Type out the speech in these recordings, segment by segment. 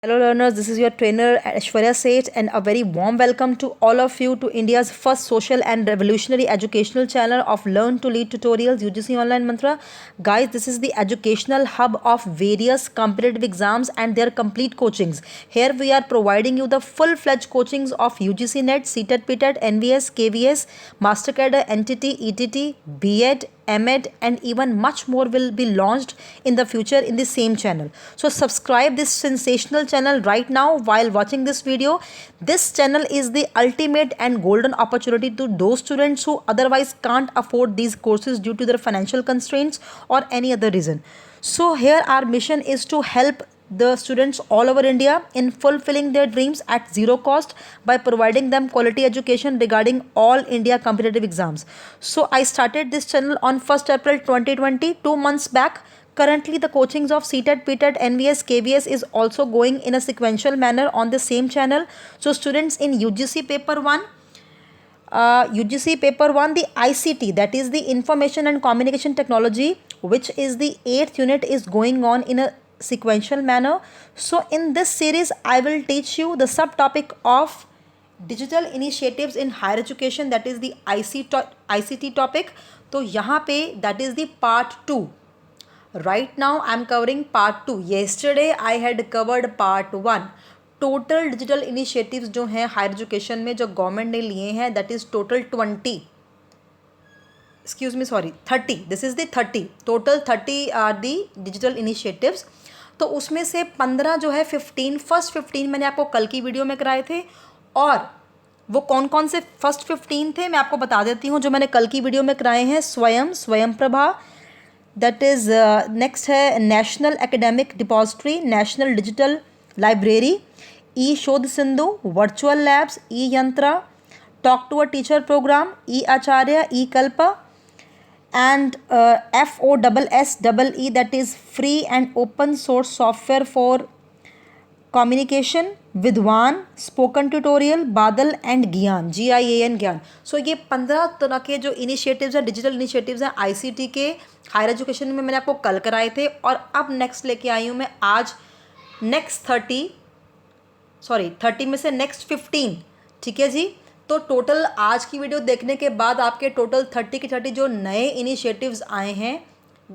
Hello learners, this is your trainer Aishwarya Seth and a very warm welcome to all of you to India's first social and revolutionary educational channel of Learn to Lead Tutorials UGC Online Mantra. Guys, this is the educational hub of various competitive exams and their complete coachings. Here we are providing you the full-fledged coachings of UGC NET, CTET, PTET, NVS, KVS, MasterCard, NTT, ETT, BEd, MEd and even much more will be launched in the future in the same channel. So subscribe this sensational channel right now while watching this video. This channel is the ultimate and golden opportunity to those students who otherwise can't afford these courses due to their financial constraints or any other reason. So here our mission is to help the students all over India in fulfilling their dreams at zero cost by providing them quality education regarding all India competitive exams. So I started this channel on 1st April 2020, 2 months back. Currently the coachings of CTET, PTET, NVS, KVS is also going in a sequential manner on the same channel. So students in UGC paper 1, the ICT, that is the Information and Communication Technology, which is the 8th unit, is going on in a sequential manner. So in this series I will teach you the subtopic of digital initiatives in higher education, that is the ICT topic. तो यहाँ पे that is the part 2. Right now I am covering part 2. Yesterday I had covered part 1. Total digital initiatives जो हैं higher education में जो government ने लिए हैं that is total 30. This is the 30. Total 30 are the digital initiatives. तो उसमें से 15 जो है फर्स्ट 15 मैंने आपको कल की वीडियो में कराए थे. और वो कौन कौन से फर्स्ट 15 थे मैं आपको बता देती हूँ जो मैंने कल की वीडियो में कराए हैं. Swayam Prabha, that is next है national academic depository, national digital library, e Shodh Sindhu, virtual labs, e Yantra, talk to a teacher program, e Acharya, e Kalp, and FOSSEE, that is free and open source software for communication, विद्वान, spoken tutorial, बादल and ज्ञान, GIAN ज्ञान. सो ये 15 तरह के जो initiatives हैं, digital initiatives हैं ICT के हायर एजुकेशन में मैंने आपको कल कराए थे. और अब नेक्स्ट लेके आई हूँ मैं आज नेक्स्ट 30 में से नेक्स्ट 15. ठीक है जी. तो टोटल आज की वीडियो देखने के बाद आपके टोटल 30 के 30 जो नए इनिशिएटिव्स आए हैं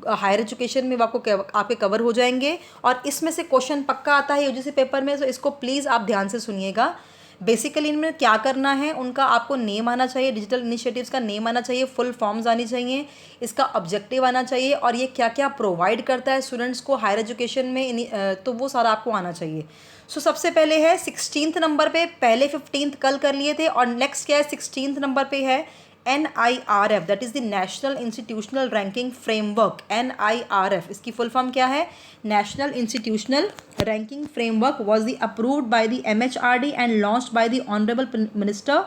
हायर एजुकेशन में वो आपके कवर हो जाएंगे. और इसमें से क्वेश्चन पक्का आता है UGC पेपर में, तो इसको प्लीज़ आप ध्यान से सुनिएगा. बेसिकली इनमें क्या करना है, उनका आपको नेम आना चाहिए, डिजिटल इनिशिएटिव्स का नेम आना चाहिए, फुल फॉर्म्स आनी चाहिए, इसका ऑब्जेक्टिव आना चाहिए और ये क्या क्या प्रोवाइड करता है स्टूडेंट्स को हायर एजुकेशन में, तो वो सारा आपको आना चाहिए. सो सबसे पहले है 16th नंबर पे, पहले 15th कल कर लिए थे. और नेक्स्ट क्या है 16th नंबर पे है NIRF, that is the national institutional ranking framework. NIRF इसकी फुल फॉर्म क्या है? National institutional ranking framework was the approved by the MHRD and launched by the honourable minister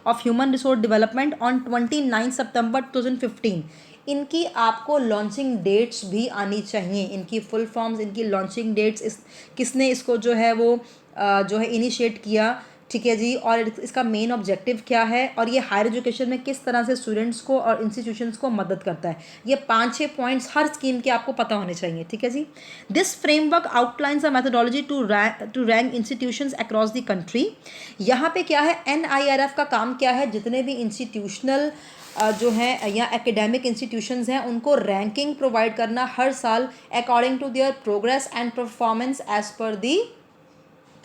of human resource development on 29 सितंबर 2015. इनकी आपको launching dates भी आनी चाहिए, इनकी full forms, इनकी लॉन्चिंग डेट्स, किसने इसको जो है वो जो है इनिशिएट किया. ठीक है जी. और इसका मेन ऑब्जेक्टिव क्या है और ये हायर एजुकेशन में किस तरह से स्टूडेंट्स को और इंस्टीट्यूशंस को मदद करता है. ये 5-6 पॉइंट्स हर स्कीम के आपको पता होने चाहिए. ठीक है जी. This framework outlines a methodology to rank institutions across the country. यहाँ पे क्या है, NIRF का काम क्या है, जितने भी इंस्टीट्यूशनल जो हैं या एकेडमिक इंस्टीट्यूशंस हैं उनको रैंकिंग प्रोवाइड करना हर साल according to their progress and performance as per the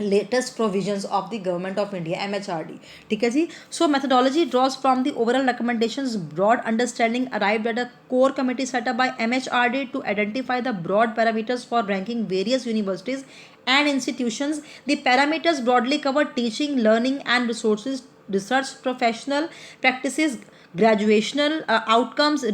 latest provisions of the government of India MHRD. ठीक है जी. So methodology draws from the overall recommendations, broad understanding arrived at a core committee setup by MHRD to identify the broad parameters for ranking various universities and institutions. The parameters broadly cover teaching, learning and resources, research, professional practices, graduational outcomes,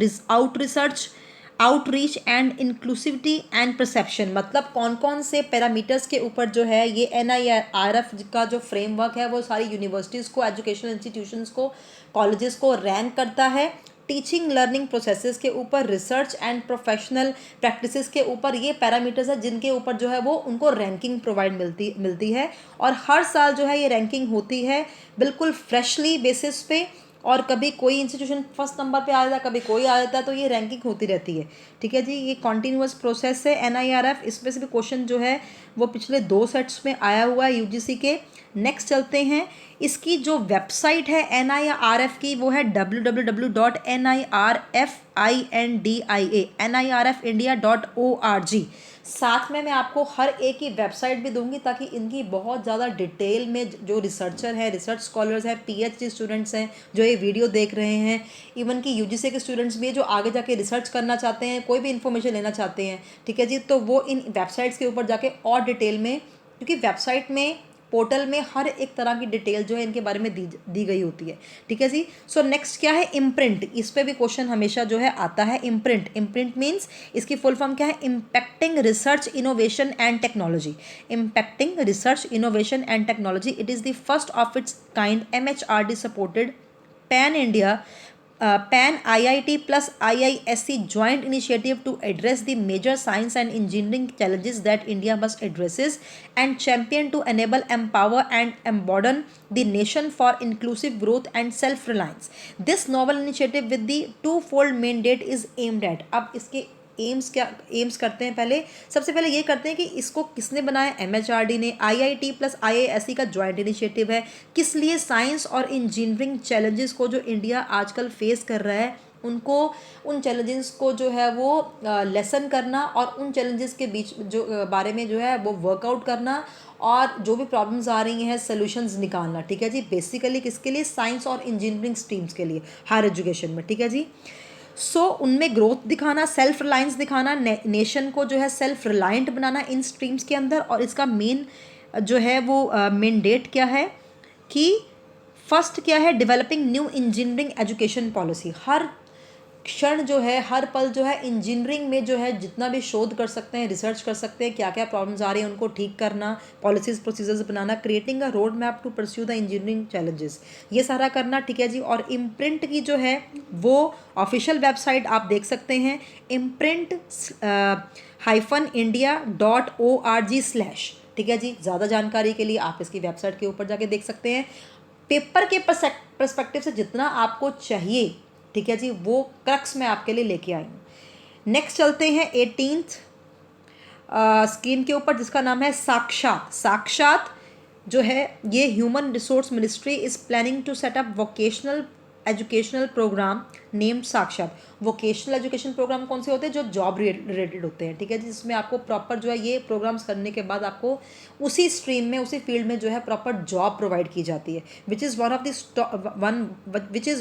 outreach and inclusivity and perception. मतलब कौन कौन से parameters के ऊपर जो है ये NIRF का जो फ्रेमवर्क है वो सारी यूनिवर्सिटीज़ को, एजुकेशनल इंस्टीट्यूशंस को, कॉलेजेस को रैंक करता है. टीचिंग लर्निंग प्रोसेसेस के ऊपर, रिसर्च एंड प्रोफेशनल प्रैक्टिसेस के ऊपर ये पैरामीटर्स है जिनके ऊपर जो है वो उनको रैंकिंग प्रोवाइड मिलती है. और हर साल जो है ये रैंकिंग होती है बिल्कुल फ्रेशली बेसिस पे. और कभी कोई इंस्टीट्यूशन फर्स्ट नंबर पे आ जाता है, कभी कोई आ जाता है, तो ये रैंकिंग होती रहती है। ठीक है जी, ये कॉन्टीन्यूअस प्रोसेस है NIRF। इसमें से भी क्वेश्चन जो है वो पिछले 2 सेट्स में आया हुआ है UGC के। नेक्स्ट चलते हैं, इसकी जो वेबसाइट है NIRF की वो है www.nirfindia.org। साथ में मैं आपको हर एक की वेबसाइट भी दूंगी ताकि इनकी बहुत ज़्यादा डिटेल में जो रिसर्चर है, रिसर्च स्कॉलर्स हैं, PhD स्टूडेंट्स हैं जो ये वीडियो देख रहे हैं, इवन कि UGC के स्टूडेंट्स भी हैं जो आगे जाके रिसर्च करना चाहते हैं, कोई भी इन्फॉर्मेशन लेना चाहते हैं, ठीक है जी, तो वो इन वेबसाइट्स के ऊपर जाके और डिटेल में, क्योंकि वेबसाइट में, पोर्टल में हर एक तरह की डिटेल जो है इनके बारे में दी गई होती है। ठीक है जी। सो नेक्स्ट क्या है, इम्प्रिंट। इस पे भी क्वेश्चन हमेशा जो है आता है। इम्प्रिंट मीन्स इसकी फुल फॉर्म क्या है, impacting research innovation and technology. Impacting research innovation and technology, it is the first of its kind MHRD supported pan India PAN IIT plus IISc joint initiative to address the major science and engineering challenges that India must addresses and champion to enable, empower and embolden the nation for inclusive growth and self-reliance. This novel initiative with the twofold mandate is aimed at। अब इसके AIIMS करते हैं, पहले सबसे पहले ये करते हैं कि इसको किसने बनाया, MHRD ने। IIT प्लस IISc का जॉइंट इनिशिएटिव है। किस लिए, साइंस और इंजीनियरिंग चैलेंजेस को जो इंडिया आजकल फेस कर रहा है उनको, उन चैलेंजेस को जो है वो लेसन करना और उन चैलेंजेस के बीच जो बारे में जो है वो वर्कआउट करना और जो भी प्रॉब्लम्स आ रही हैं सॉल्यूशंस निकालना। ठीक है जी, बेसिकली किसके लिए, साइंस और इंजीनियरिंग स्ट्रीम्स के लिए हायर एजुकेशन में। ठीक है जी। उनमें ग्रोथ दिखाना, सेल्फ रिलायंस दिखाना, नेशन को जो है सेल्फ रिलायंट बनाना इन स्ट्रीम्स के अंदर। और इसका मेन जो है वो मैंडेट क्या है कि फर्स्ट क्या है, developing new engineering education policy. हर क्षण जो है, हर पल जो है इंजीनियरिंग में जो है जितना भी शोध कर सकते हैं, रिसर्च कर सकते हैं, क्या क्या प्रॉब्लम्स आ रही हैं उनको ठीक करना, पॉलिसीज प्रोसीजर्स बनाना, creating a road map to pursue the engineering challenges, ये सारा करना। ठीक है जी। और इम्प्रिंट की जो है वो ऑफिशियल वेबसाइट आप देख सकते हैं, imprint-india.org/। ठीक है जी, ज़्यादा जानकारी के लिए आप इसकी वेबसाइट के ऊपर जाके देख सकते हैं। पेपर के पर्सपेक्टिव से जितना आपको चाहिए, ठीक है जी, वो क्रक्स में आपके लिए लेके आई हूँ। नेक्स्ट चलते हैं 18th स्कीम के ऊपर जिसका नाम है साक्षात। साक्षात जो है ये human resource ministry is planning to set up vocational educational programme named Sakshat. Vocational education programme कौन से होते हैं, जो जॉब रिलेटेड होते हैं। ठीक है जी, जिसमें आपको प्रॉपर जो है ये प्रोग्राम्स करने के बाद आपको उसी स्ट्रीम में, उसी फील्ड में जो है प्रॉपर जॉब प्रोवाइड की जाती है, which is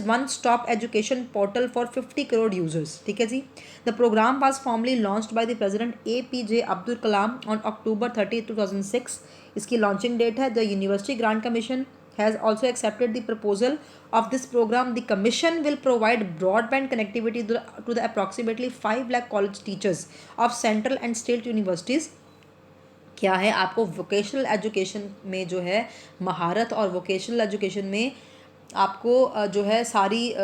one stop education portal for 50 crore users. ठीक है जी। The program was formally launched by the president APJ Abdul Kalam on October 30, 2006। इसकी लॉन्चिंग डेट है। The university grant commission has also accepted the proposal of this program. The commission will provide broadband connectivity to the approximately 5 lakh college teachers of central and state universities। क्या है, आपको vocational education में जो है महारत और vocational education में आपको जो है सारी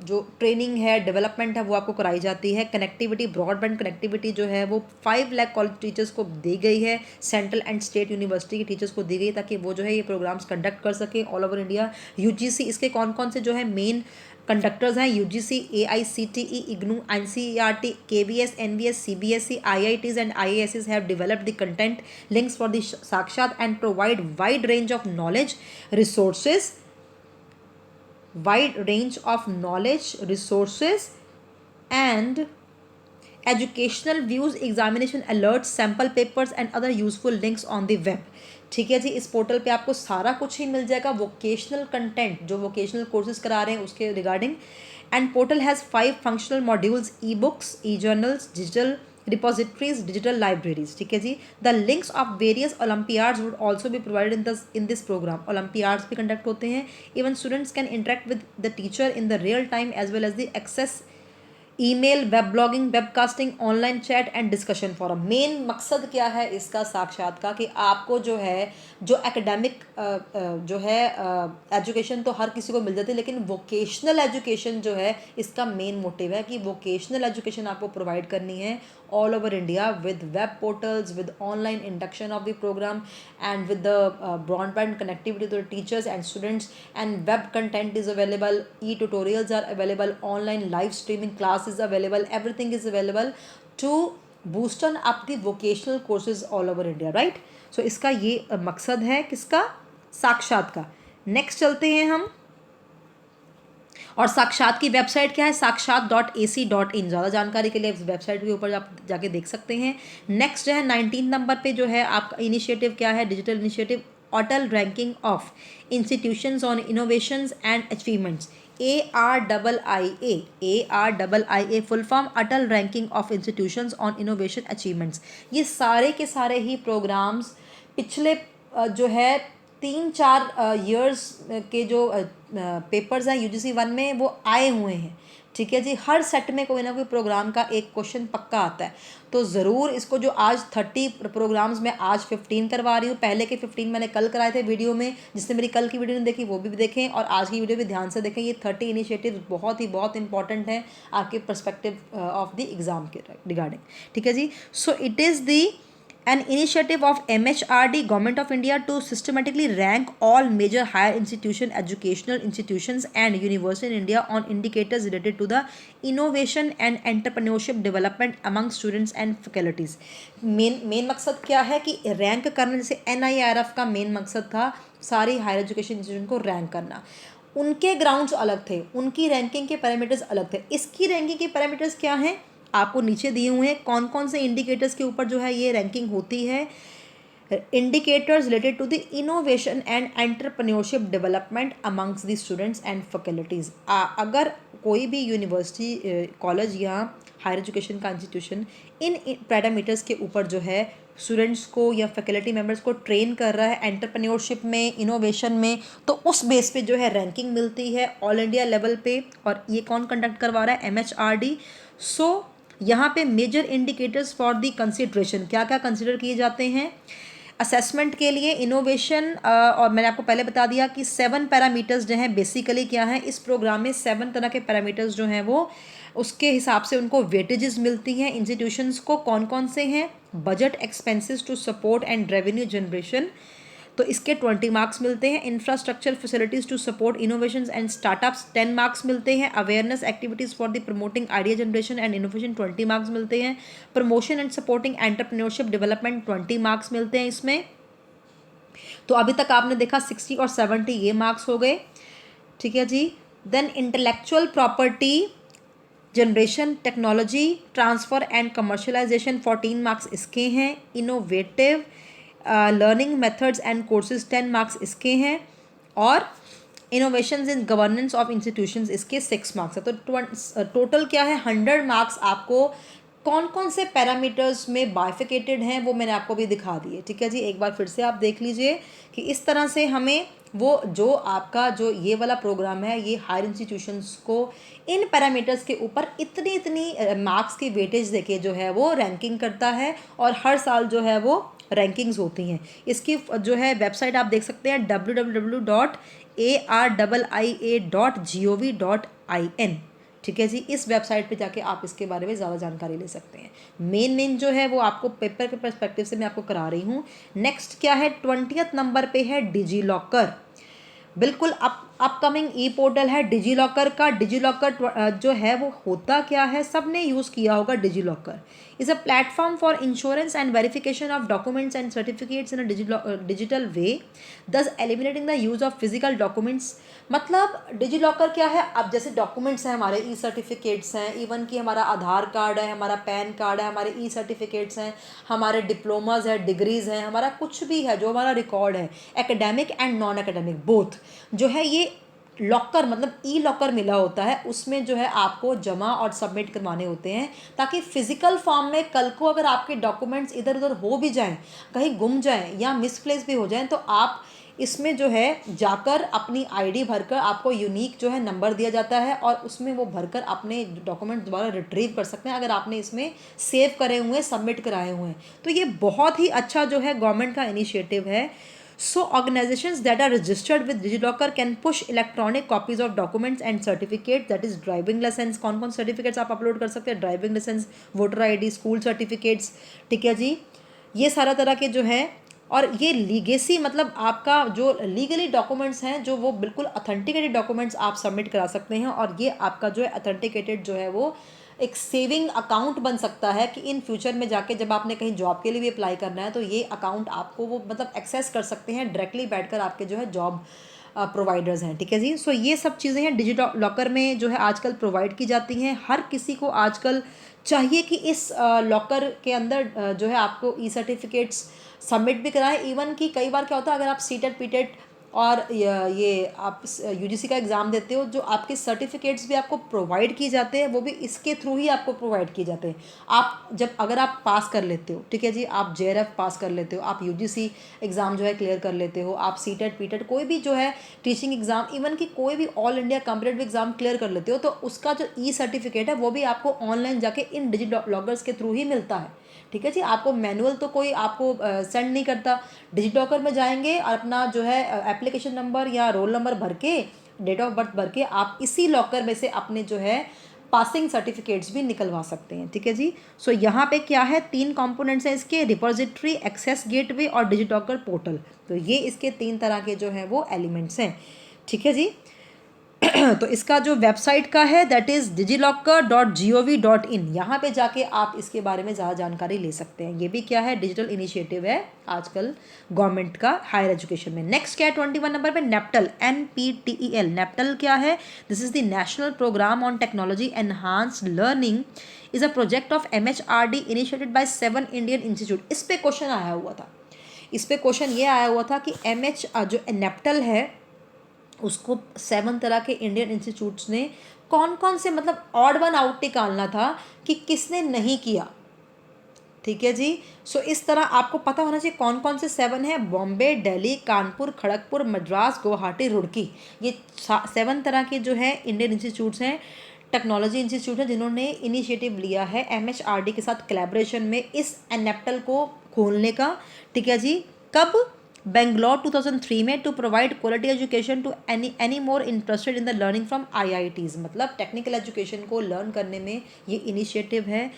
जो ट्रेनिंग है, डेवलपमेंट है, वो आपको कराई जाती है। कनेक्टिविटी, ब्रॉडबैंड कनेक्टिविटी जो है वो 5 लाख कॉलेज टीचर्स को दी गई है, सेंट्रल एंड स्टेट यूनिवर्सिटी के टीचर्स को दी गई, ताकि वो जो है ये प्रोग्राम्स कंडक्ट कर सकें ऑल ओवर इंडिया। UGC इसके कौन कौन से जो है मेन कंडक्टर्स हैं, UGC, AICTE, IGNOU, NCERT, KVS, NVS, CBSE, IITs and IISs have developed the content links for the Sakshat and provide wide range of knowledge resources and educational views, examination alerts, sample papers and other useful links on the web। ठीक है जी, इस portal पे आपको सारा कुछ ही मिल जाएगा, वोकेशनल कंटेंट जो वोकेशनल कोर्सेज करा रहे हैं उसके regarding. And portal has 5 functional modules, e-books, e-journals, digital repositories, digital libraries. ठीक है जी। The links of various olympiads would also भी provided in this program. Olympiads भी कंडक्ट होते हैं। Even students can interact with the teacher in the real time as well as the access email, web blogging, webcasting, online chat and discussion forum. Main मकसद क्या है इसका साक्षात का, कि आपको जो है जो एकेडमिक जो है एजुकेशन तो हर किसी को मिल जाती है, लेकिन वोकेशनल एजुकेशन जो है इसका मेन मोटिव है कि वोकेशनल एजुकेशन आपको प्रोवाइड करनी है all over India with web portals, with online induction of the programme and with the broadband connectivity to the teachers and students, and web content is available, e tutorials are available, online live streaming class is available, everything is available to boost on up the vocational courses all over India, right? So इसका ये मकसद है किसका, साक्षात का। Next चलते हैं हम, और साक्षात की वेबसाइट क्या है, sakshat.ac.in। ज़्यादा जानकारी के लिए इस वेबसाइट के ऊपर आप जाके देख सकते हैं। नेक्स्ट जो है 19 नंबर पे जो है आपका इनिशिएटिव क्या है, digital initiative Atal ranking of institutions on innovations and achievements, ARIIA full form Atal ranking of institutions on innovation achievements. ये सारे के सारे ही प्रोग्राम्स पिछले जो है 3-4 ईयर्स के जो पेपर्स हैं UGC 1 में वो आए हुए हैं, ठीक है जी। हर सेट में कोई ना कोई प्रोग्राम का एक क्वेश्चन पक्का आता है, तो ज़रूर इसको जो आज 30 प्रोग्राम्स में आज 15 करवा रही हूँ, पहले के 15 मैंने कल कराए थे वीडियो में, जिसने मेरी कल की वीडियो नहीं देखी वो भी देखें और आज की वीडियो भी ध्यान से देखें। ये 30 इनिशिएटिव बहुत इंपॉर्टेंट है आपके पर्सपेक्टिव ऑफ द एग्ज़ाम के रिगार्डिंग, ठीक है जी। So it is the an initiative of MHRD, Government of India, to systematically rank all major higher institution, educational institutions and universities in India on indicators related to the innovation and entrepreneurship development among students and faculties। Main मकसद क्या है कि rank करना, जैसे NIRF का main मकसद था सारी हायर एजुकेशन इंस्टीट्यूशन को रैंक करना। उनके ग्राउंड्स अलग थे, उनकी रैंकिंग के पैरामीटर्स अलग थे। इसकी रैंकिंग के पैरामीटर्स क्या हैं आपको नीचे दिए हुए हैं, कौन कौन से इंडिकेटर्स के ऊपर जो है ये रैंकिंग होती है। Indicators related to the innovation and entrepreneurship development amongst the students and faculties. अगर कोई भी यूनिवर्सिटी, कॉलेज या हायर एजुकेशन का इंस्टीट्यूशन इन पैरामीटर्स के ऊपर जो है स्टूडेंट्स को या फैकल्टी मेंबर्स को ट्रेन कर रहा है एंटरप्रेन्योरशिप में, इनोवेशन में, तो उस बेस पे जो है रैंकिंग मिलती है ऑल इंडिया लेवल पे। और ये कौन कंडक्ट करवा रहा है, MHRD। सो यहाँ पे major indicators for the consideration, क्या क्या कंसिडर किए जाते हैं असेसमेंट के लिए, इनोवेशन, और मैंने आपको पहले बता दिया कि 7 पैरामीटर्स जो हैं बेसिकली क्या हैं इस प्रोग्राम में 7 तरह के पैरामीटर्स जो हैं वो उसके हिसाब से उनको वेटेजेस मिलती हैं इंस्टीट्यूशंस को। कौन कौन से हैं, budget expenses to support and revenue generation, तो इसके 20 मार्क्स मिलते हैं। Infrastructure facilities to support innovations and startups 10 marks मिलते हैं। Awareness activities for the promoting idea generation and innovation 20 marks मिलते हैं। Promotion and supporting entrepreneurship development 20 marks मिलते हैं इसमें। तो अभी तक आपने देखा 60 और 70 ये मार्क्स हो गए, ठीक है जी। Then intellectual property generation, technology transfer and commercialisation 14 marks इसके हैं। Innovative learning methods and courses 10 marks इसके हैं। और innovations in governance of institutions इसके 6 मार्क्स है। तो टोटल क्या है 100 मार्क्स आपको कौन कौन से पैरामीटर्स में बाइफिकेटेड हैं वो मैंने आपको भी दिखा दिए, ठीक है जी। एक बार फिर से आप देख लीजिए कि इस तरह से हमें वो जो आपका जो ये वाला प्रोग्राम है ये हायर इंस्टीट्यूशंस को इन पैरामीटर्स के ऊपर इतनी मार्क्स की वेटेज देके जो है वो रैंकिंग करता है और हर साल जो है वो रैंकिंग्स होती हैं। इसकी जो है वेबसाइट आप देख सकते हैं www.ariia.gov.in, ठीक है जी। इस वेबसाइट पे जाके आप इसके बारे में ज़्यादा जानकारी ले सकते हैं। मेन जो है वो आपको पेपर के पर्सपेक्टिव से मैं आपको करा रही हूँ। नेक्स्ट क्या है 20th नंबर पे है डिजी लॉकर। बिल्कुल अपकमिंग ई पोर्टल है डिजी लॉकर का। डिजी लॉकर जो है वो होता क्या है, सब ने यूज़ किया होगा। DigiLocker is a platform for insurance and verification of documents and certificates in a digital way, thus eliminating the use of physical documents. मतलब डिजी लॉकर क्या है, अब जैसे डॉक्यूमेंट्स हैं हमारे, ई सर्टिफिकेट्स हैं, इवन कि हमारा आधार कार्ड है, हमारा पैन कार्ड है, हमारे ई सर्टिफिकेट्स हैं, हमारे डिप्लोमाज है, डिग्रीज़ हैं, हमारा कुछ भी है जो हमारा रिकॉर्ड है academic and non academic both, जो है ये लॉकर मतलब ई लॉकर मिला होता है, उसमें जो है आपको जमा और सबमिट करवाने होते हैं ताकि फिजिकल फॉर्म में कल को अगर आपके डॉक्यूमेंट्स इधर उधर हो भी जाएं, कहीं गुम जाएं या मिसप्लेस भी हो जाएं, तो आप इसमें जो है जाकर अपनी आईडी भरकर आपको यूनिक जो है नंबर दिया जाता है और उसमें वो भरकर अपने डॉक्यूमेंट दोबारा रिट्रीव कर सकते हैं अगर आपने इसमें सेव करे हुए सबमिट कराए हुए हैं। तो ये बहुत ही अच्छा जो है गवर्नमेंट का इनिशिएटिव है। So organizations that are registered with DigiLocker can push electronic copies of documents and certificates, that is driving license, कौन कौन सर्टिफिकेट्स आप अपलोड कर सकते हैं, driving licence, voter ID, school certificates, ठीक है जी, ये सारा तरह के जो है। और ये लीगेसी मतलब आपका जो लीगली डॉक्यूमेंट्स हैं जो वो बिल्कुल अथेंटिकेटेड डॉक्यूमेंट्स आप सबमिट करा सकते हैं और ये आपका जो है अथेंटिकेटेड जो है वो एक सेविंग अकाउंट बन सकता है कि इन फ्यूचर में जाके जब आपने कहीं जॉब के लिए भी अप्लाई करना है तो ये अकाउंट आपको वो मतलब एक्सेस कर सकते हैं डायरेक्टली बैठकर आपके जो है जॉब प्रोवाइडर्स हैं, ठीक है जी। सो ये सब चीज़ें हैं डिजिलॉकर में जो है आजकल प्रोवाइड की जाती हैं। हर किसी को आजकल चाहिए कि इस लॉकर के अंदर जो है आपको ई सर्टिफिकेट्स सबमिट भी कराएं। इवन कि कई बार क्या होता है अगर आप सीटेट पीटेट और ये आप यूजीसी का एग्ज़ाम देते हो जो आपके सर्टिफिकेट्स भी आपको प्रोवाइड किए जाते हैं वो भी इसके थ्रू ही आपको प्रोवाइड किए जाते हैं। आप जब अगर आप पास कर लेते हो, ठीक है जी, आप जेआरएफ पास कर लेते हो, आप यूजीसी एग्ज़ाम जो है क्लियर कर लेते हो, आप सीटेट पीटेट कोई भी जो है टीचिंग एग्ज़ाम, इवन कि कोई भी all India competitive exam clear कर लेते हो तो उसका जो ई सर्टिफिकेट है वो भी आपको ऑनलाइन जाके इन डिजिलॉकर्स के थ्रू ही मिलता है, ठीक है जी। आपको मैनुअल तो कोई आपको सेंड नहीं करता। डिजिलॉकर में जाएंगे और अपना जो है एप्लीकेशन नंबर या रोल नंबर भर के डेट ऑफ बर्थ भर के आप इसी लॉकर में से अपने जो है पासिंग सर्टिफिकेट्स भी निकलवा सकते हैं, ठीक है जी। सो यहाँ पे क्या है 3 कंपोनेंट्स हैं इसके, रिपोजिटरी, एक्सेस गेटवे और डिजिलॉकर पोर्टल। तो ये इसके 3 तरह के जो है वो एलिमेंट्स हैं, ठीक है जी। तो इसका जो वेबसाइट का है दैट इज़ digilocker.gov.in, यहाँ पे जाके आप इसके बारे में ज़्यादा जानकारी ले सकते हैं। ये भी क्या है डिजिटल इनिशिएटिव है आजकल गवर्नमेंट का हायर एजुकेशन में। नेक्स्ट क्या है 21 नंबर पे नेप्टल, NPTEL। नेप्टल क्या है, this is the national programme on technology enhanced learning, is a project of MHRD initiated by 7 Indian institute. इस पर क्वेश्चन आया हुआ था, इस पर क्वेश्चन ये आया हुआ था कि जो नेप्टल है उसको 7 तरह के इंडियन इंस्टीट्यूट्स ने कौन कौन से मतलब ऑड वन आउट निकालना था कि किसने नहीं किया, ठीक है जी। सो इस तरह आपको पता होना चाहिए कौन कौन से 7 है। बॉम्बे, दिल्ली, कानपुर, खड़गपुर, मद्रास, गुवाहाटी, रुड़की, ये 7 तरह के जो है इंडियन इंस्टीट्यूट्स हैं, टेक्नोलॉजी इंस्टीट्यूट है जिन्होंने इनिशिएटिव लिया है MHRD के साथ कोलैबोरेशन में इस नेप्टल को खोलने का, ठीक है जी। कब, बेंगलोर 2003 में, to provide quality education to any more interested in the learning from IITs, मतलब टेक्निकल एजुकेशन को लर्न करने में ये इनिशिएटिव है,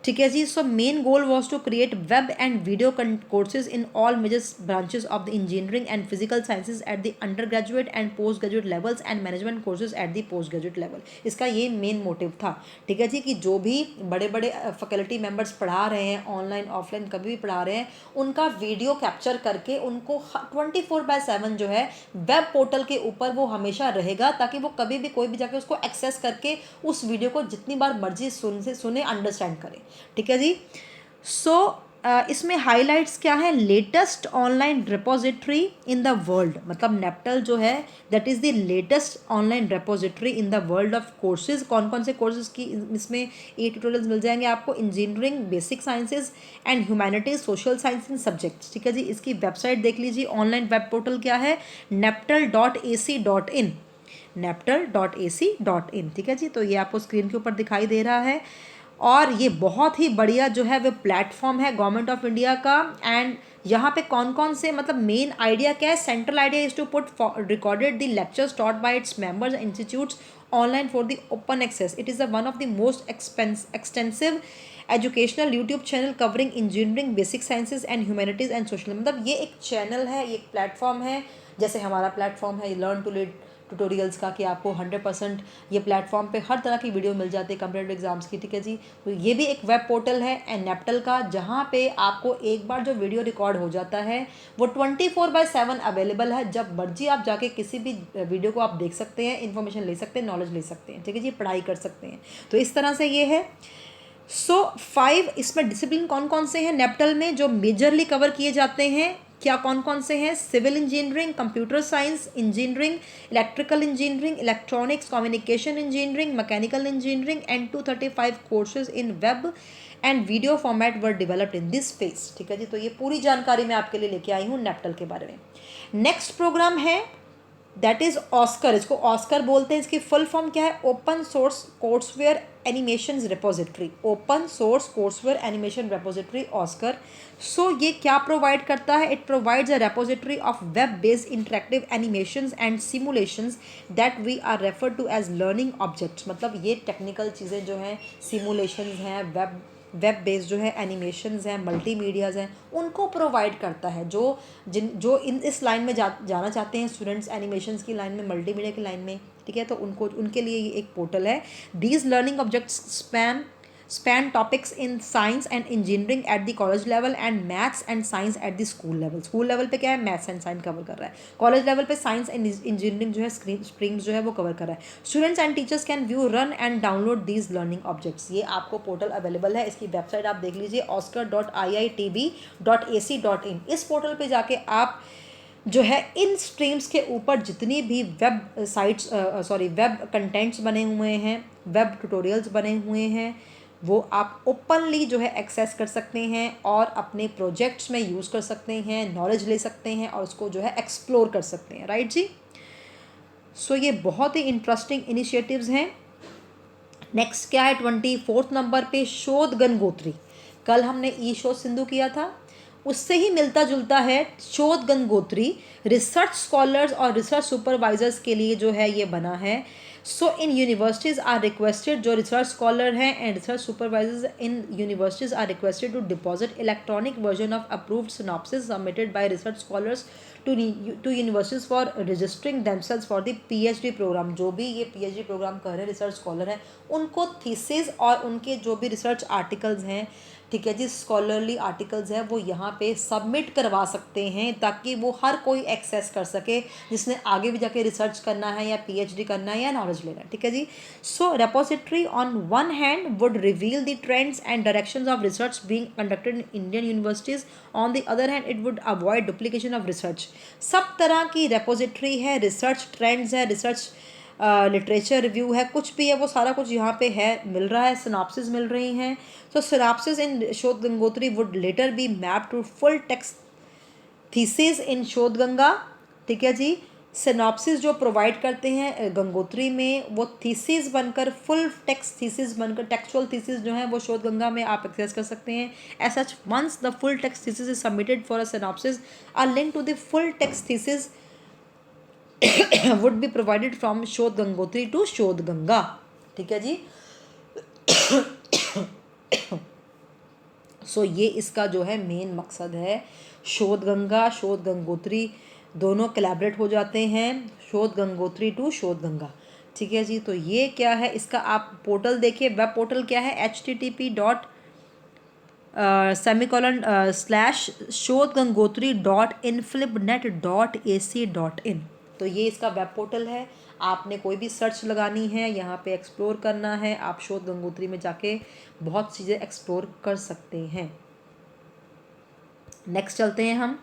ठीक है जी। So main goal was to create web and video courses in all major branches of the engineering and physical sciences at the undergraduate and postgraduate levels and management courses at the postgraduate level. इसका ये main motive था, ठीक है जी, कि जो भी बड़े बड़े फैकल्टी मेंबर्स पढ़ा रहे हैं ऑनलाइन ऑफलाइन कभी भी पढ़ा रहे हैं उनका वीडियो कैप्चर करके उनको 24/7 जो है वेब पोर्टल के ऊपर वो हमेशा रहेगा ताकि वो कभी भी कोई भी जाके उसको एक्सेस करके उस वीडियो को जितनी बार मर्जी सुने अंडरस्टैंड करे, ठीक है जी। सो इसमें हाइलाइट्स क्या है, latest online repository in the world, मतलब नेप्टल जो है that is the latest online repository in the world of courses. कौन कौन से कोर्सेज की इसमें ये ट्यूटोरियल्स मिल जाएंगे आपको, engineering, basic sciences and humanities, social science and subjects, ठीक है जी। इसकी वेबसाइट देख लीजिए, ऑनलाइन वेब पोर्टल क्या है, neptal.ac.in, neptal.ac.in, ठीक है जी। तो ये आपको स्क्रीन के ऊपर दिखाई दे रहा है और ये बहुत ही बढ़िया जो है वो प्लेटफॉर्म है गवर्नमेंट ऑफ इंडिया का। एंड यहाँ पे कौन कौन से मतलब मेन आइडिया क्या है, central idea is to put recorded the lectures taught by its members institutes online for the open access. It is one of the most extensive educational YouTube channel covering engineering, basic sciences and humanities and social. मतलब ये एक channel है, ये एक platform है, जैसे हमारा platform है लर्न टू लीड ट्यूटोरियल्स का, कि आपको 100% ये प्लेटफॉर्म पे हर तरह की वीडियो मिल जाती है कॉम्पिटिटिव एग्जाम्स की, ठीक है जी। तो ये भी एक वेब पोर्टल है नेप्टल का, जहाँ पे आपको एक बार जो वीडियो रिकॉर्ड हो जाता है वो 24/7 अवेलेबल है। जब मर्जी आप जाके किसी भी वीडियो को आप देख सकते हैं, इन्फॉर्मेशन ले सकते हैं, नॉलेज ले सकते हैं, ठीक है जी, पढ़ाई कर सकते हैं। तो इस तरह से ये है। सो 5 इसमें डिसिप्लिन कौन कौन से हैं नेप्टल में जो मेजरली कवर किए जाते हैं, क्या कौन कौन से हैं, civil engineering, computer science engineering, electrical engineering, electronics communication engineering, mechanical engineering and 235 courses in web and video format were developed in this space. ठीक है जी, तो ये पूरी जानकारी मैं आपके लिए लेके आई हूँ नेप्टल के बारे में। नेक्स्ट प्रोग्राम है दैट इज ऑस्कर। इसको ऑस्कर बोलते हैं। इसकी फुल फॉर्म क्या है? Open source courseware animation repository. Open source courseware animation repository, Oscar. So ये क्या प्रोवाइड करता है? It provides a repository of web based interactive animations and simulations that we are refer to as learning objects. मतलब ये technical चीज़ें जो हैं, simulations हैं, वेब बेस्ड जो है एनिमेशंस हैं, मल्टीमीडियाज हैं, उनको प्रोवाइड करता है। जो इस लाइन में जाना चाहते हैं स्टूडेंट्स, एनिमेशंस की लाइन में, मल्टीमीडिया की लाइन में, ठीक है, तो उनके लिए ये एक पोर्टल है। These learning objects span topics in science and engineering at the college level and maths and science at the school level। School level पे क्या है? मैथ्स एंड साइंस कवर कर रहा है। कॉलेज लेवल पे साइंस एंड इंजीनियरिंग जो है streams जो है वो कवर कर रहा है। Students and teachers can view, run and download these learning objects. ये आपको पोर्टल अवेलेबल है। इसकी वेबसाइट आप देख लीजिए, oscar.iitb.ac.in। इस पोर्टल पे जाके आप जो है इन स्ट्रीम्स के ऊपर जितनी भी वेब साइट्स वेब कंटेंट्स बने हुए हैं, वेब ट्यूटोरियल्स बने हुए हैं, वो आप ओपनली जो है एक्सेस कर सकते हैं और अपने प्रोजेक्ट्स में यूज़ कर सकते हैं, नॉलेज ले सकते हैं और उसको जो है एक्सप्लोर कर सकते हैं। राइट जी, सो ये बहुत ही इंटरेस्टिंग इनिशिएटिव्स हैं। नेक्स्ट क्या है? 24 नंबर पे शोध गंगोत्री। कल हमने ई शोध सिंधु किया था, उससे ही मिलता जुलता है शोध गंगोत्री। रिसर्च स्कॉलर्स और रिसर्च सुपरवाइजर्स के लिए जो है ये बना है। So in universities are requested, जो रिसर्च स्कॉलर हैं and research supervisors in universities are requested to deposit electronic version of approved synopsis submitted by research scholars to universities for registering themselves for the PhD programme. जो भी ये PhD programme कर रहे हैं research scholar हैं, उनको thesis और उनके जो भी रिसर्च आर्टिकल्स हैं, ठीक है जी, स्कॉलरली आर्टिकल्स हैं, वो यहाँ पे सबमिट करवा सकते हैं ताकि वो हर कोई एक्सेस कर सके जिसने आगे भी जाके रिसर्च करना है या पीएचडी करना है या नॉलेज लेना है। ठीक है जी, so repository on one hand would reveal the trends and directions of research being conducted in Indian universities. On the other hand it would avoid duplication of research. सब तरह की रेपोजिटरी है, रिसर्च ट्रेंड्स है, research literature review है, कुछ भी है वो सारा कुछ यहाँ पे है, मिल रहा है, सिनॉप्सिस मिल रही हैं। सो synopsis in Shodh Gangotri would later be map to full text thesis in Shodh Ganga. ठीक है जी, सिनॉप्सिस जो प्रोवाइड करते हैं गंगोत्री में, वो थीसिस बनकर फुल टेक्स्ट थीसिस बनकर, टेक्सचुअल थीसिस जो है वो शोध गंगा में आप एक्सेस कर सकते हैं। As such once the full text thesis is submitted for a synopsis, a link to the full text thesis would be provided from शोध गंगोत्री टू शोध गंगा। ठीक है जी, सो ये इसका जो है मेन मकसद है। शोध गंगा, शोध गंगोत्री दोनों कोलैबोरेट हो जाते हैं, शोध गंगोत्री टू शोध गंगा। ठीक है जी, तो ये क्या है, इसका आप पोर्टल देखिए। वेब पोर्टल क्या है? http://shodhgangotri.inflibnet.ac.in। तो ये इसका वेब पोर्टल है। आपने कोई भी सर्च लगानी है, यहाँ पे एक्सप्लोर करना है, आप शोध गंगोत्री में जाके बहुत चीज़ें एक्सप्लोर कर सकते हैं। नेक्स्ट चलते हैं हम।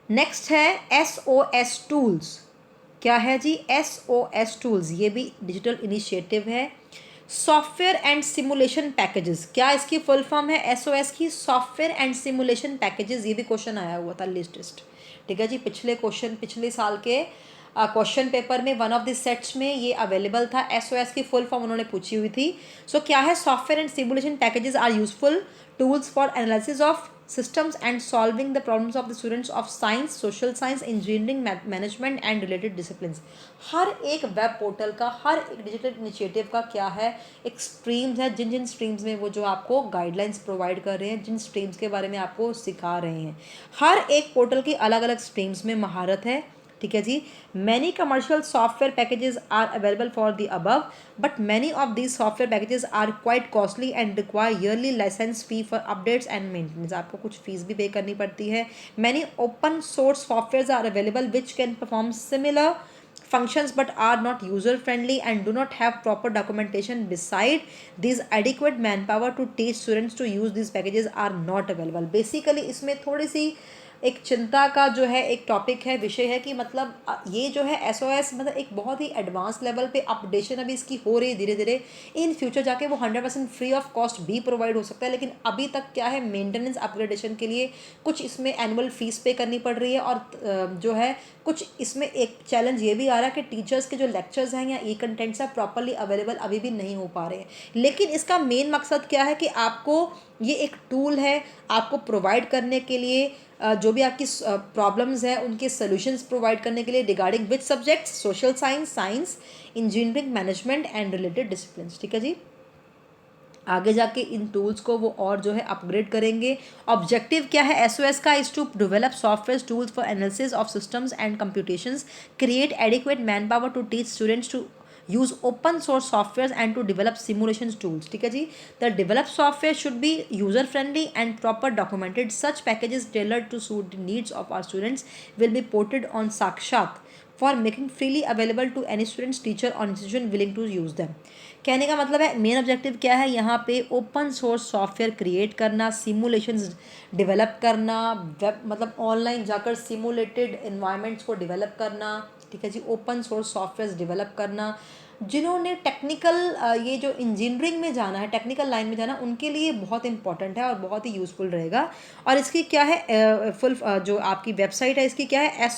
नेक्स्ट है SOS टूल्स। क्या है जी? SOS टूल्स, ये भी डिजिटल इनिशिएटिव है। सॉफ्टवेयर एंड सिमुलेशन पैकेजेस, क्या इसकी फुल फॉर्म है SOS की? Software and simulation packages. ये भी क्वेश्चन आया हुआ था लेटेस्ट। ठीक है जी, पिछले साल के क्वेश्चन पेपर में वन ऑफ द सेट्स में ये अवेलेबल था। SOS की फुल फॉर्म उन्होंने पूछी हुई थी। सो क्या है? Software and simulation packages are useful tools for analysis of systems and solving the problems of the students of science, social science, engineering, management and related disciplines। हर एक web portal का, हर एक digital initiative का क्या है, एक streams है, जिन streams में वो जो आपको गाइडलाइंस प्रोवाइड कर रहे हैं, जिन स्ट्रीम्स के बारे में आपको सिखा रहे हैं। हर एक पोर्टल की अलग अलग स्ट्रीम्स में महारत है। ठीक है जी, many commercial software packages are available for the above, but many of these software packages are quite costly and require yearly licence fee for updates and maintenance. आपको कुछ फीस भी पे करनी पड़ती है। Many open source software are available which can perform similar functions but are not user friendly and do not have proper documentation. Beside these, adequate manpower to teach students to use these packages are not available। basically इसमें थोड़ी सी एक चिंता का जो है एक topic है, विषय है कि मतलब ये जो है एसओएस मतलब एक बहुत ही एडवांस लेवल पे अपडेशन अभी इसकी हो रही है धीरे धीरे। इन फ्यूचर जाके वो 100% फ्री ऑफ कॉस्ट भी प्रोवाइड हो सकता है, लेकिन अभी तक क्या है मेंटेनेंस अपग्रेडेशन के लिए कुछ इसमें एनुअल फीस पे करनी पड़ रही है। और जो है कुछ इसमें एक चैलेंज ये भी आ रहा है कि टीचर्स के जो लेक्चर्स हैं या ई कंटेंट्स हैं प्रॉपरली अवेलेबल अभी भी नहीं हो पा रहे हैं। लेकिन इसका मेन मकसद क्या है कि आपको ये एक टूल है आपको प्रोवाइड करने के लिए जो भी आपकी प्रॉब्लम्स हैं उनके सॉल्यूशंस प्रोवाइड करने के लिए regarding which subjects, social science, science, engineering, management and related discipline. ठीक है जी। आगे जाके इन टूल्स को वो और जो है अपग्रेड करेंगे। ऑब्जेक्टिव क्या है एसओएस का? Is to develop software tools for analysis of systems and computations, create adequate manpower to teach students to use open source softwares and to develop simulation tools। ठीक है जी। The developed software should be user friendly and proper documented। Such packages tailored to suit the needs of our students will be ported on Sakshat for making freely available to any students, teacher or institution willing to use them। कहने का मतलब है main objective क्या है यहाँ पे? Open source software create करना, simulations develop करना, वेब मतलब ऑनलाइन जाकर सिमुलेटेड इन्वायरमेंट्स को डेवलप करना। ठीक है जी। ओपन सोर्स सॉफ्टवेयर डेवलप करना। जिन्होंने टेक्निकल ये जो इंजीनियरिंग में जाना है, टेक्निकल लाइन में जाना, उनके लिए बहुत इंपॉर्टेंट है और बहुत ही यूज़फुल रहेगा। और इसकी क्या है फुल जो आपकी वेबसाइट है इसकी क्या है?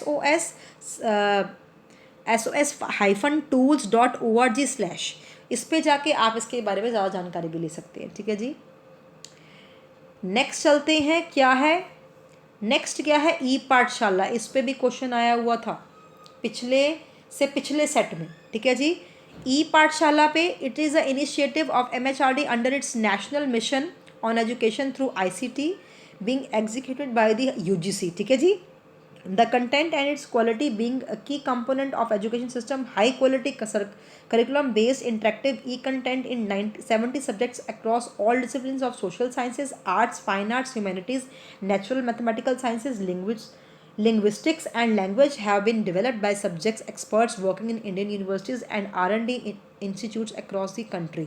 SOS-tools.org/। इस पे जाके आप इसके बारे में ज़्यादा जानकारी भी ले सकते हैं। ठीक है जी। नेक्स्ट चलते हैं, क्या है नेक्स्ट? क्या है? ई पाठशाला। इस पे भी क्वेश्चन आया हुआ था पिछले सेट में। ठीक है जी। ई पाठशाला पे it is a initiative of MHRD under its national mission on education through ICT being executed by the UGC। ठीक है जी। The content and its quality being a key component of education system, high quality curriculum based interactive e-content in 70 subjects across all disciplines of social sciences, arts, fine arts, humanities, natural mathematical sciences, linguistics and language have been developed by subjects experts working in Indian universities and R&D institutes across the country.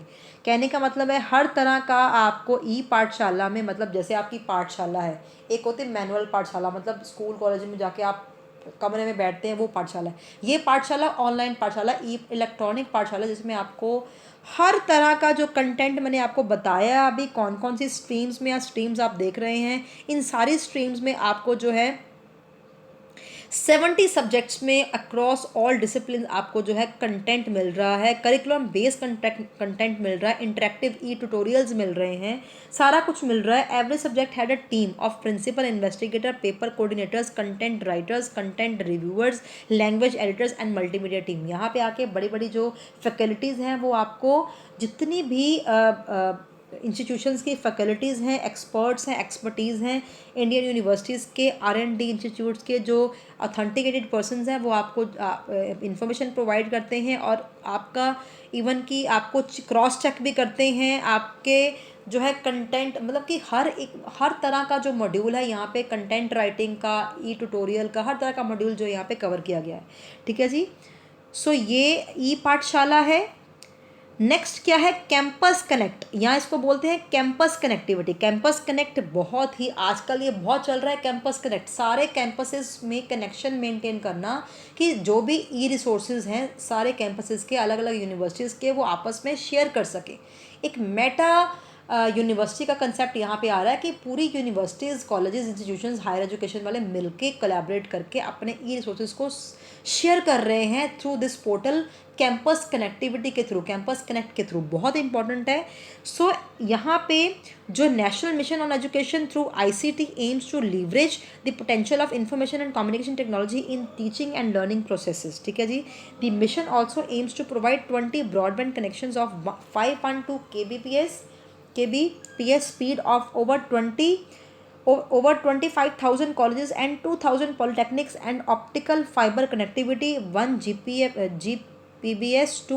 कहने का मतलब है हर तरह का आपको ई पाठशाला में, मतलब जैसे आपकी पाठशाला है, एक होती है मैनुअल पाठशाला, मतलब स्कूल कॉलेज में जाके आप कमरे में बैठते हैं, वो पाठशाला है। ये पाठशाला ऑनलाइन पाठशाला, ई इलेक्ट्रॉनिक पाठशाला, जिसमें आपको हर तरह का जो कंटेंट मैंने आपको बताया अभी कौन कौन सी स्ट्रीम्स में या स्ट्रीम्स आप देख रहे हैं, इन सारी स्ट्रीम्स में आपको जो है 70 सब्जेक्ट्स में अक्रॉस ऑल डिसिप्लिन आपको जो है कंटेंट मिल रहा है, करिकुलम बेस्ड कंटेंट मिल रहा है, इंटरेक्टिव ई ट्यूटोरियल्स मिल रहे हैं, सारा कुछ मिल रहा है। Every subject had a team of principal investigator, paper coordinators, content writers, content reviewers, language editors and multimedia team. यहाँ पे आके बड़ी बड़ी जो फैकल्टीज़ हैं वो आपको जितनी भी इंस्टीट्यूशंस की फैकल्टीज़ हैं, एक्सपर्ट्स हैं, एक्सपर्टीज़ हैं, इंडियन यूनिवर्सिटीज़ के R&D इंस्टीट्यूट्स के जो ऑथेंटिकेटेड पर्सनस हैं वो आपको इंफॉर्मेशन प्रोवाइड करते हैं और आपका इवन कि आपको क्रॉस चेक भी करते हैं आपके जो है कंटेंट, मतलब कि हर तरह का जो मॉड्यूल है यहाँ पे कंटेंट राइटिंग का, ई ट्यूटोरियल का, हर तरह का मॉड्यूल जो यहाँ पे कवर किया गया है। ठीक है जी। सो ये ई पाठशाला है। नेक्स्ट क्या है? Campus connect. यहाँ इसको बोलते हैं कैंपस कनेक्टिविटी। कैंपस कनेक्ट बहुत ही आजकल ये बहुत चल रहा है। कैंपस कनेक्ट सारे कैंपसेस में कनेक्शन मेंटेन करना कि जो भी ई रिसोर्सेज हैं सारे कैंपसेस के, अलग अलग यूनिवर्सिटीज़ के, वो आपस में शेयर कर सकें। एक मेटा यूनिवर्सिटी का कंसेप्ट यहाँ पे आ रहा है कि पूरी universities, colleges, institutions, higher education वाले मिलके कोलैबोरेट करके अपने ई रिसोर्सेज को शेयर कर रहे हैं through this portal, campus connectivity के थ्रू, कैंपस कनेक्ट के थ्रू। बहुत इंपॉर्टेंट है। सो यहाँ पे जो national mission on education through ICT aims to leverage the potential of information and communication technology in teaching and learning processes. ठीक है जी। The mission also aims to provide 20 broadband connections of 512 kbps speed of over 25,000 colleges and 2,000 polytechnics and optical fiber connectivity 1 Gbps to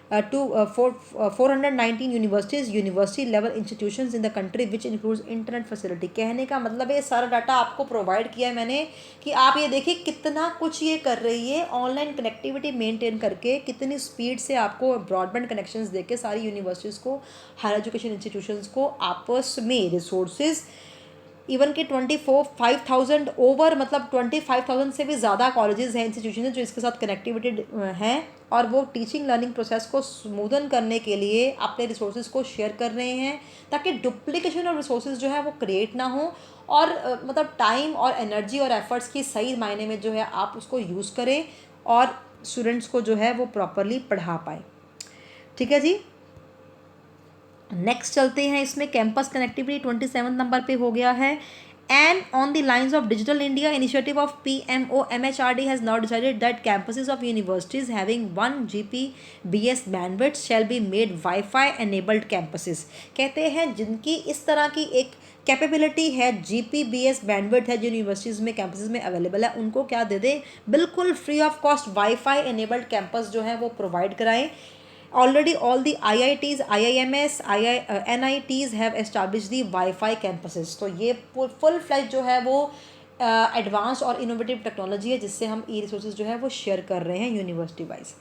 419 universities, university level institutions in the country which includes internet facility। कहने का मतलब है सारा data आपको provide किया है मैंने कि आप ये देखिए कितना कुछ ये कर रही है, ऑनलाइन कनेक्टिविटी मेंटेन करके कितनी स्पीड से आपको ब्रॉडबैंड कनेक्शंस देके सारी यूनिवर्सिटीज़ को, हायर एजुकेशन इंस्टीट्यूशंस को आपस में रिसोर्सेज इवन के 25,000 ओवर, मतलब 25,000 से भी ज़्यादा कॉलेजेस हैं, इंस्टीट्यूशन हैं जो इसके साथ कनेक्टिविटेड हैं, और वो टीचिंग लर्निंग प्रोसेस को स्मूदन करने के लिए अपने रिसोर्सेज को शेयर कर रहे हैं, ताकि डुप्लीकेशन ऑफ रिसोर्सेज जो है वो क्रिएट ना हो, और मतलब टाइम और एनर्जी और एफर्ट्स की सही मायने में जो है आप उसको यूज़ करें और स्टूडेंट्स को जो है वो प्रॉपरली पढ़ा पाए। ठीक है जी, नेक्स्ट चलते हैं। इसमें कैंपस कनेक्टिविटी 27 नंबर पे हो गया है। And on the lines of digital India initiative of PMO, MHRD has now decided that campuses of universities having 1 Gbps bandwidth shall be made wifi enabled campuses. कहते हैं जिनकी इस तरह की एक कैपेबिलिटी है, Gbps बैंडविड्थ है जो यूनिवर्सिटीज़ में कैंपसेस में अवेलेबल है, उनको क्या दे दें, बिल्कुल free of cost wifi enabled campus जो है वो प्रोवाइड कराएं। Already all the IITs, IIMS, NITs have established the Wi-Fi campuses। तो ये फुल फ्लैश जो है वो एडवांस और इनोवेटिव टेक्नोलॉजी है जिससे हम ई रिसोर्सेज जो है वो शेयर कर रहे हैं यूनिवर्सिटी वाइज।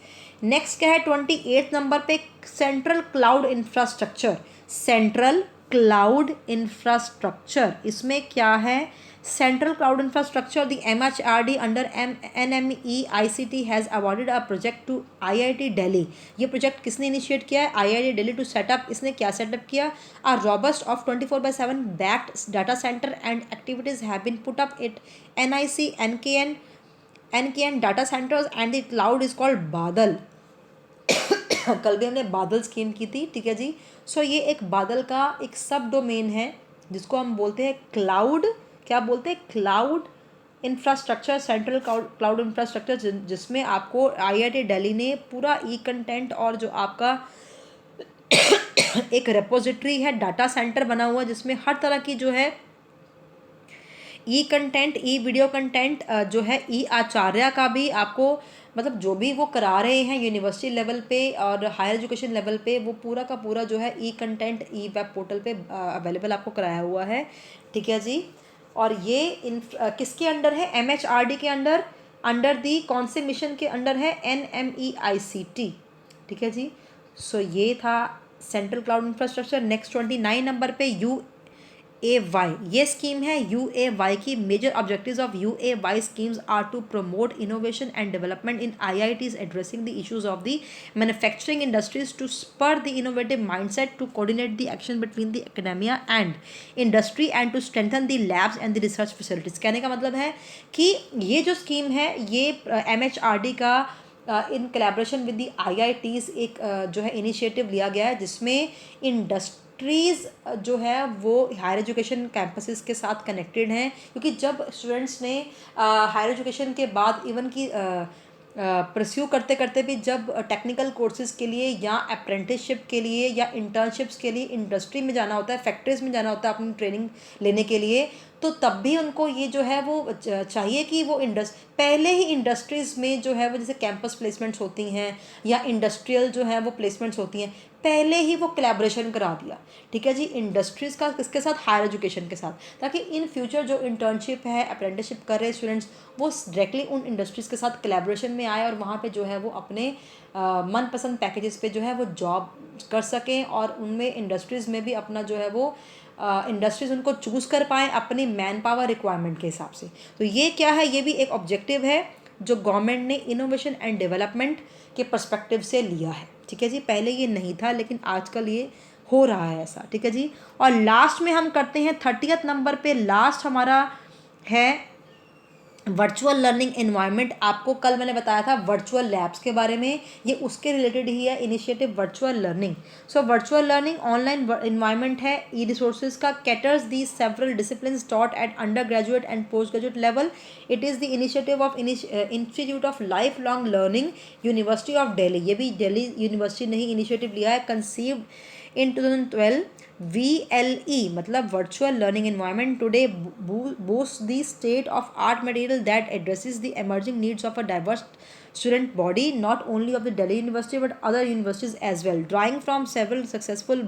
नेक्स्ट क्या है 28 नंबर पे, central cloud infrastructure. Central cloud infrastructure, इसमें क्या है, central cloud infrastructure, the MHRD under NMEICT has awarded a project to IIT Delhi. ये प्रोजेक्ट किसने इनिशिएट किया है, IIT दिल्ली, टू सेटअप। इसने क्या सेटअप किया, a robust of 24/7 backed data centre and activities have been put up it NIC NKN data centres and the cloud is called Baadal. कल भी हमने बादल स्कीम की थी, ठीक है जी। सो ये एक बादल का एक सब डोमेन है जिसको हम बोलते हैं क्लाउड, क्या बोलते हैं, cloud infrastructure, central cloud infrastructure, जिसमें आपको IIT दिल्ली ने पूरा ई कंटेंट और जो आपका एक रेपोजिटरी है, डाटा सेंटर बना हुआ जिसमें हर तरह की जो है ई कंटेंट, ई वीडियो कंटेंट जो है, ई आचार्य का भी आपको, मतलब जो भी वो करा रहे हैं यूनिवर्सिटी लेवल पे और हायर एजुकेशन लेवल पे, वो पूरा का पूरा जो है ई कंटेंट ई वेब पोर्टल पे अवेलेबल आपको कराया हुआ है, ठीक है जी। और ये किसके अंडर है, MHRD के अंडर, अंडर दी कौन से मिशन के अंडर है, NMEICT, ठीक है जी। सो ये था central cloud infrastructure. Next 29 number पे UAY, ये स्कीम है UAY की। Major objectives of UAY schemes are to promote innovation and development in IITs addressing the issues of the manufacturing industries, to spur the innovative mindset, to coordinate the action between the academia and industry and to strengthen the labs and the research facilities. कहने का मतलब है कि ये जो scheme है ये MHRD का in collaboration with the IITs एक जो है इनिशिएटिव लिया गया है, जिसमें इंडस्ट्रीज़ जो है वो हायर एजुकेशन कैंपसेस के साथ कनेक्टेड हैं। क्योंकि जब स्टूडेंट्स ने हायर एजुकेशन के बाद इवन की परस्यू करते करते भी जब टेक्निकल कोर्सेज के लिए या अप्रेंटिसशिप के लिए या इंटर्नशिप्स के लिए इंडस्ट्री में जाना होता है, फैक्ट्रीज में जाना होता है अपनी ट्रेनिंग लेने के लिए, तो तब भी उनको ये जो है वो चाहिए कि वो पहले ही इंडस्ट्रीज़ में जो है वो जैसे कैंपस प्लेसमेंट्स होती हैं या इंडस्ट्रियल जो है वो प्लेसमेंट्स होती हैं, पहले ही वो कोलैबोरेशन करा दिया, ठीक है जी, इंडस्ट्रीज़ का किसके साथ, हायर एजुकेशन के साथ, ताकि इन फ्यूचर जो इंटर्नशिप है, अप्रेंटिसशिप कर रहे स्टूडेंट्स, वो डायरेक्टली उन इंडस्ट्रीज़ के साथ कोलैबोरेशन में आए और वहाँ पे जो है वो अपने मनपसंद पैकेजेस पे जो है वो जॉब कर सकें, और उनमें इंडस्ट्रीज़ में भी अपना जो है वो इंडस्ट्रीज़ उनको चूज़ कर पाएँ अपनी मैन पावर रिक्वायरमेंट के हिसाब से। तो ये क्या है, ये भी एक ऑब्जेक्टिव है जो गवर्नमेंट ने इनोवेशन एंड डेवलपमेंट के पर्सपेक्टिव से लिया है, ठीक है जी। पहले ये नहीं था लेकिन आजकल ये हो रहा है ऐसा, ठीक है जी। और लास्ट में हम करते हैं 30th नंबर पे, लास्ट हमारा है वर्चुअल लर्निंग एनवायरनमेंट। आपको कल मैंने बताया था वर्चुअल लैब्स के बारे में, ये उसके रिलेटेड ही है initiative virtual learning. So virtual learning online environment है ई रिसोर्सेज का, caters the several disciplines taught at undergraduate and postgraduate level. It is the initiative of institute of lifelong learning, university of Delhi. ये भी Delhi university ने ही initiative लिया है, conceived in 2012। VLE मतलब virtual learning environment today boasts the state of art material that addresses the emerging needs of a diverse student body, not only of the Delhi University but other universities as well. Drawing from several successful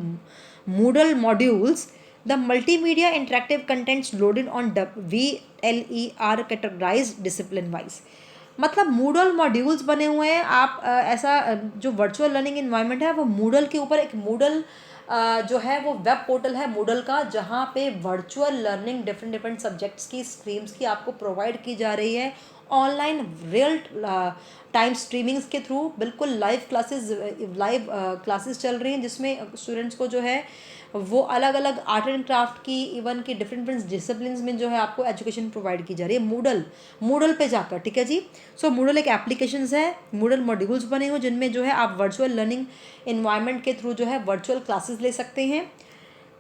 Moodle modules, the multimedia interactive contents loaded on VLE are categorized discipline wise। मतलब Moodle modules बने हुए हैं। आप ऐसा जो virtual learning environment है वो Moodle के ऊपर एक मूडल जो है वो वेब पोर्टल है मूडल का, जहाँ पे virtual learning different different subjects की स्ट्रीम्स की आपको प्रोवाइड की जा रही है ऑनलाइन रियल टाइम स्ट्रीमिंग्स के थ्रू। बिल्कुल लाइव क्लासेस चल रही हैं जिसमें स्टूडेंट्स को जो है वो अलग अलग आर्ट एंड क्राफ्ट की, इवन की डिफरेंट डिफरेंट डिसिप्लिन्स में जो है आपको एजुकेशन प्रोवाइड की जा रही है मूडल पे जाकर, ठीक है जी। सो मूडल एक एप्लीकेशन है, मूडल मॉड्यूल्स बने हुए जिनमें जो है आप वर्चुअल लर्निंग इन्वायरमेंट के थ्रू जो है वर्चुअल क्लासेस ले सकते हैं,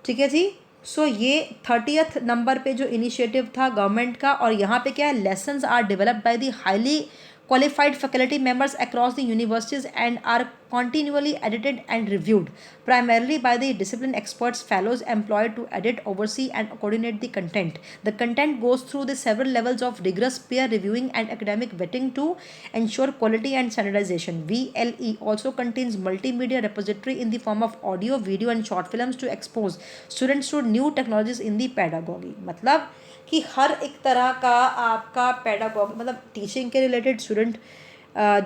ठीक है जी। सो ये 30th नंबर पे जो इनिशिएटिव था गवर्नमेंट का, और यहाँ पे क्या है, lessons are developed by the highly qualified faculty members across the universities and are continually edited and reviewed primarily by the discipline experts fellows employed to edit, oversee and coordinate the content. The content goes through the several levels of rigorous peer reviewing and academic vetting to ensure quality and standardization. VLE also contains multimedia repository in the form of audio, video and short films to expose students to new technologies in the pedagogy. मतलब कि हर एक तरह का आपका pedagogue मतलब teaching के related, student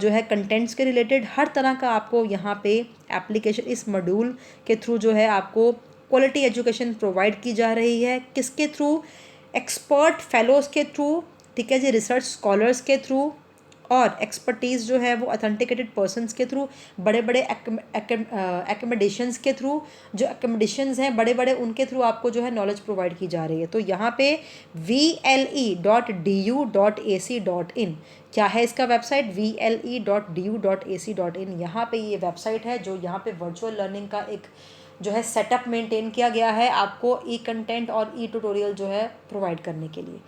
जो है कंटेंट्स के रिलेटेड हर तरह का आपको यहाँ पे एप्लीकेशन इस मॉड्यूल के थ्रू जो है आपको क्वालिटी एजुकेशन प्रोवाइड की जा रही है। किसके थ्रू? एक्सपर्ट फेलोज़ के थ्रू, ठीक है जी, रिसर्च स्कॉलर्स के थ्रू, और एक्सपर्टीज़ जो है वो अथेंटिकेटेड पर्सनस के थ्रू, बड़े बड़े एकोमोडेशंस के थ्रू, जो एकोमोडेशंस हैं बड़े बड़े उनके थ्रू आपको जो है नॉलेज प्रोवाइड की जा रही है। तो यहाँ पे vle.du.ac.in क्या है इसका वेबसाइट? vle.du.ac.in। यहाँ पे ये वेबसाइट है जो यहाँ पे वर्चुअल लर्निंग का एक जो है सेटअप मेंटेन किया गया है आपको ई कंटेंट और ई ट्यूटोरियल जो है प्रोवाइड करने के लिए।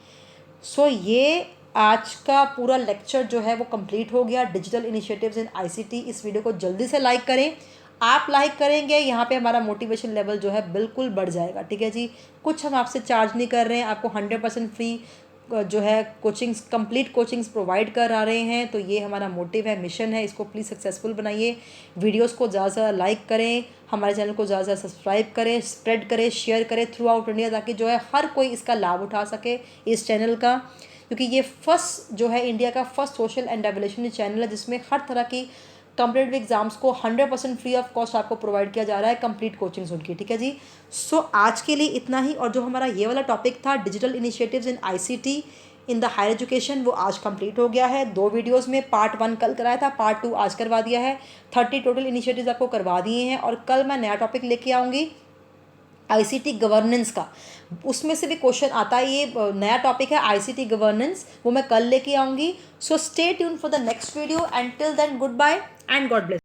सो ये आज का पूरा लेक्चर जो है वो कंप्लीट हो गया, डिजिटल इनिशिएटिव्स इन आईसीटी। इस वीडियो को जल्दी से लाइक करें, आप लाइक करेंगे यहाँ पे हमारा मोटिवेशन लेवल जो है बिल्कुल बढ़ जाएगा, ठीक है जी। कुछ हम आपसे चार्ज नहीं कर रहे हैं, आपको 100% फ्री जो है कोचिंग्स, कंप्लीट कोचिंग्स प्रोवाइड कर रहे हैं। तो ये हमारा मोटिव है, मिशन है, इसको प्लीज़ सक्सेसफुल बनाइए। वीडियोस को ज़्यादा से ज़्यादा लाइक करें, हमारे चैनल को ज़्यादा से ज़्यादा सब्सक्राइब करें, स्प्रेड करें, शेयर करें थ्रू आउट इंडिया, ताकि जो है हर कोई इसका लाभ उठा सके इस चैनल का, क्योंकि ये फर्स्ट जो है इंडिया का first social and revolutionary channel है जिसमें हर तरह की कॉम्पिटेटिव एग्जाम्स को 100% फ्री ऑफ कॉस्ट आपको प्रोवाइड किया जा रहा है, कंप्लीट कोचिंग्स उनकी, ठीक है जी। सो आज के लिए इतना ही। और जो हमारा ये वाला टॉपिक था digital initiatives in ICT in the higher education, वो आज कंप्लीट हो गया है 2 वीडियोस में। पार्ट 1 कल कराया था, पार्ट 2 आज करवा दिया है। 30 टोटल इनिशिएटिव्स आपको करवा दिए हैं, और कल मैं नया टॉपिक लेके आऊँगी आईसीटी गवर्नेंस का। उसमें से भी क्वेश्चन आता है, ये नया टॉपिक है आईसीटी गवर्नेंस, वो मैं कल लेके आऊँगी। So stay tune for the next video and till then goodbye and God bless.